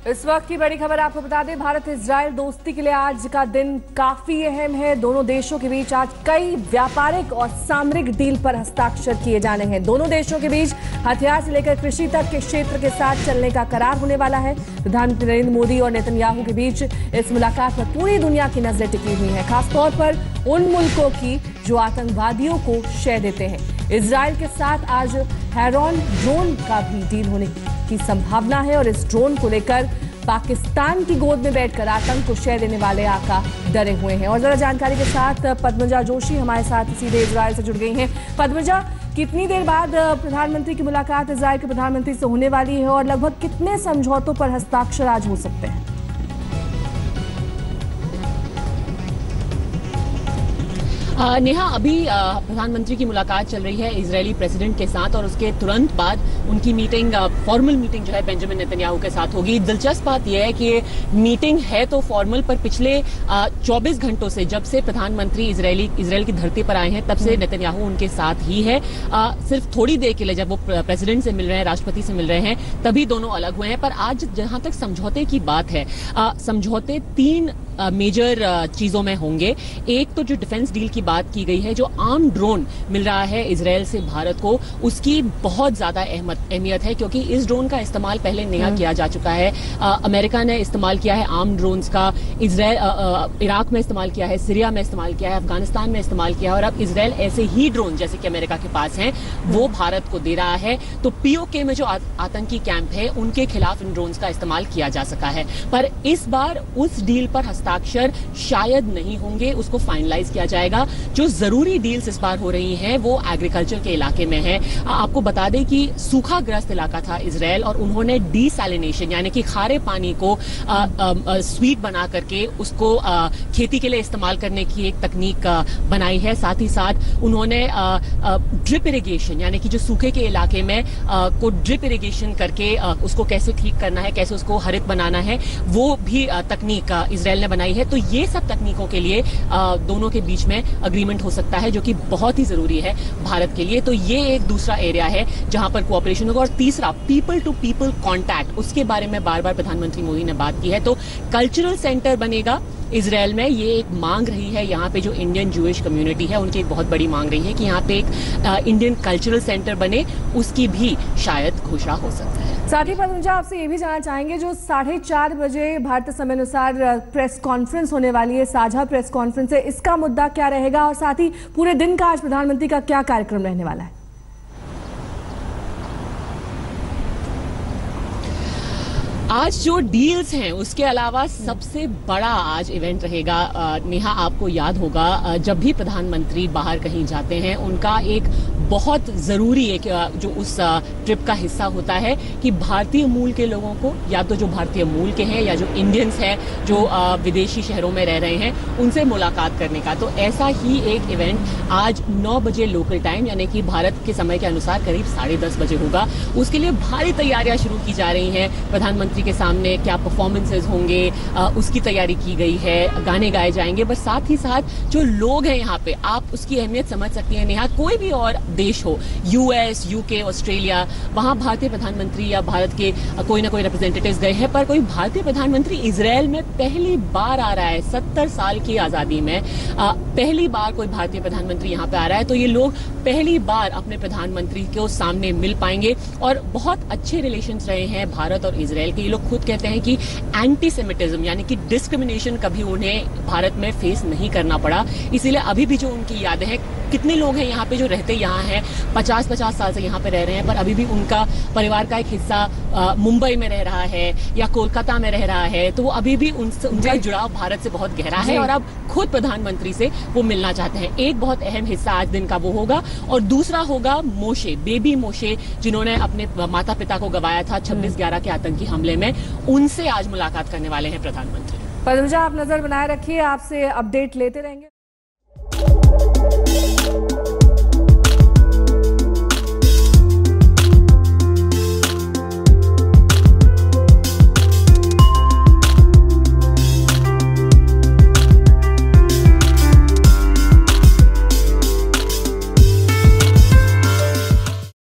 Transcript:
इस वक्त की बड़ी खबर आपको बता दें, भारत इजराइल दोस्ती के लिए आज का दिन काफी अहम है। दोनों देशों के बीच आज कई व्यापारिक और सामरिक डील पर हस्ताक्षर किए जाने हैं। दोनों देशों के बीच हथियार से लेकर कृषि तक के क्षेत्र के साथ चलने का करार होने वाला है। प्रधानमंत्री नरेंद्र मोदी और नेतन्याहू के बीच इस मुलाकात पर पूरी दुनिया की नजरें टिकी हुई है, खासतौर पर उन मुल्कों की जो आतंकवादियों को शय देते हैं। इजराइल के साथ आज हेरॉन ड्रोन का भी डील होने की संभावना है और इस ड्रोन को लेकर पाकिस्तान की गोद में बैठकर आतंक को शय देने वाले आका डरे हुए हैं। और जरा जानकारी के साथ पद्मजा जोशी हमारे साथ सीधे इजराइल से जुड़ गई हैं। पद्मजा, कितनी देर बाद प्रधानमंत्री की मुलाकात इजराइल के प्रधानमंत्री से होने वाली है और लगभग कितने समझौतों पर हस्ताक्षर आज हो सकते हैं? नेहा, अभी प्रधानमंत्री की मुलाकात चल रही है इजरायली प्रेसिडेंट के साथ और उसके तुरंत बाद उनकी मीटिंग, फॉर्मल मीटिंग जो है बेंजामिन नेतन्याहू के साथ होगी। दिलचस्प बात यह है कि ये मीटिंग है तो फॉर्मल, पर पिछले 24 घंटों से, जब से प्रधानमंत्री इजराइल की धरती पर आए हैं, तब से नेतन्याहू उनके साथ ही है। सिर्फ थोड़ी देर के लिए जब वो प्रेसिडेंट से मिल रहे हैं, राष्ट्रपति से मिल रहे हैं, तभी दोनों अलग हुए हैं। पर आज जहां तक समझौते की बात है, समझौते 3 मेजर चीजों में होंगे। एक तो जो डिफेंस डील की बात की गई है, जो आर्म ड्रोन मिल रहा है इजराइल से भारत को, उसकी बहुत ज्यादा अहमियत है, क्योंकि इस ड्रोन का इस्तेमाल पहले नया किया जा चुका है। अमेरिका ने इस्तेमाल किया है आर्म ड्रोन्स का, इराक में इस्तेमाल किया है, सीरिया में इस्तेमाल किया है, अफगानिस्तान में इस्तेमाल किया है, और अब इजराइल ऐसे ही ड्रोन जैसे कि अमेरिका के पास हैं वो भारत को दे रहा है। तो पीओके में जो आतंकी कैंप है उनके खिलाफ इन ड्रोन्स का इस्तेमाल किया जा सका है। पर इस बार उस डील पर हस्ताक्षर शायद नहीं होंगे, उसको फाइनलाइज किया जाएगा। जो जरूरी डील्स इस बार हो रही हैं वो एग्रीकल्चर के इलाके में है। आपको बता दें कि सूखाग्रस्त इलाका था इजराइल, और उन्होंने डीसैलिनेशन यानी कि खारे पानी को स्वीट बना करके उसको खेती के लिए इस्तेमाल करने की एक तकनीक बनाई है। साथ ही साथ उन्होंने ड्रिप इरिगेशन यानी कि जो सूखे के इलाके में को ड्रिप इरिगेशन करके उसको कैसे ठीक करना है, कैसे उसको हरित बनाना है, वो भी तकनीक इजराइल ने बनाई है। तो ये सब तकनीकों के लिए दोनों के बीच में अग्रीमेंट हो सकता है, जो कि बहुत ही जरूरी है भारत के लिए। तो ये एक दूसरा एरिया है जहां पर कोऑपरेशन होगा। और तीसरा, पीपल टू पीपल कांटेक्ट, उसके बारे में बार बार प्रधानमंत्री मोदी ने बात की है। तो कल्चरल सेंटर बनेगा इजराइल में, ये एक मांग रही है। यहाँ पे जो इंडियन जूइश कम्युनिटी है उनकी एक बहुत बड़ी मांग रही है कि यहाँ पे एक इंडियन कल्चरल सेंटर बने, उसकी भी शायद घोषणा हो सकता है। साथ ही पद्मजा, आपसे ये भी जानना चाहेंगे, जो 4:30 बजे भारतीय समय अनुसार प्रेस कॉन्फ्रेंस होने वाली है, साझा प्रेस कॉन्फ्रेंस है, इसका मुद्दा क्या रहेगा और साथ ही पूरे दिन का आज प्रधानमंत्री का क्या कार्यक्रम रहने वाला है? आज जो डील्स हैं उसके अलावा सबसे बड़ा आज इवेंट रहेगा। नेहा, आपको याद होगा जब भी प्रधानमंत्री बाहर कहीं जाते हैं उनका एक बहुत जरूरी एक जो उस ट्रिप का हिस्सा होता है कि भारतीय मूल के लोगों को, या तो जो भारतीय मूल के हैं या जो इंडियंस हैं जो विदेशी शहरों में रह रहे हैं, उनसे मुलाकात करने का। तो ऐसा ही एक इवेंट आज 9 बजे लोकल टाइम यानी कि भारत के समय के अनुसार करीब 10:30 बजे होगा। उसके लिए भारी तैयारियां शुरू की जा रही हैं। प्रधानमंत्री के सामने क्या परफॉर्मेंसेज होंगे, उसकी तैयारी की गई है, गाने गाए जाएंगे। बस साथ ही साथ जो लोग हैं यहाँ पे, आप उसकी अहमियत समझ सकती हैं नेहा। कोई भी और देश हो, यूएस, यूके, ऑस्ट्रेलिया, वहां भारतीय प्रधानमंत्री या भारत के कोई ना कोई रिप्रेजेंटेटिव्स गए हैं, पर कोई भारतीय प्रधानमंत्री इजराइल में पहली बार आ रहा है। 70 साल की आजादी में पहली बार कोई भारतीय प्रधानमंत्री यहाँ पे आ रहा है। तो ये लोग पहली बार अपने प्रधानमंत्री को सामने मिल पाएंगे। और बहुत अच्छे रिलेशंस रहे हैं भारत और इजराइल के। ये लोग खुद कहते हैं कि एंटीसेमिटिज्म यानी कि डिस्क्रिमिनेशन कभी उन्हें भारत में फेस नहीं करना पड़ा। इसीलिए अभी भी जो उनकी यादें हैं, कितने लोग हैं यहाँ पे जो रहते यहाँ हैं, 50-50 साल से यहाँ पे रह रहे हैं, पर अभी भी उनका परिवार का एक हिस्सा मुंबई में रह रहा है या कोलकाता में रह रहा है, तो वो अभी भी उनका जुड़ाव भारत से बहुत गहरा है और अब खुद प्रधानमंत्री से वो मिलना चाहते हैं। एक बहुत अहम हिस्सा आज दिन का वो होगा। और दूसरा होगा मोशे, बेबी मोशे, जिन्होंने अपने माता पिता को गंवाया था 26/11 के आतंकी हमले में, उनसे आज मुलाकात करने वाले हैं प्रधानमंत्री। पद्मजा, आप नजर बनाए रखिए, आपसे अपडेट लेते रहेंगे।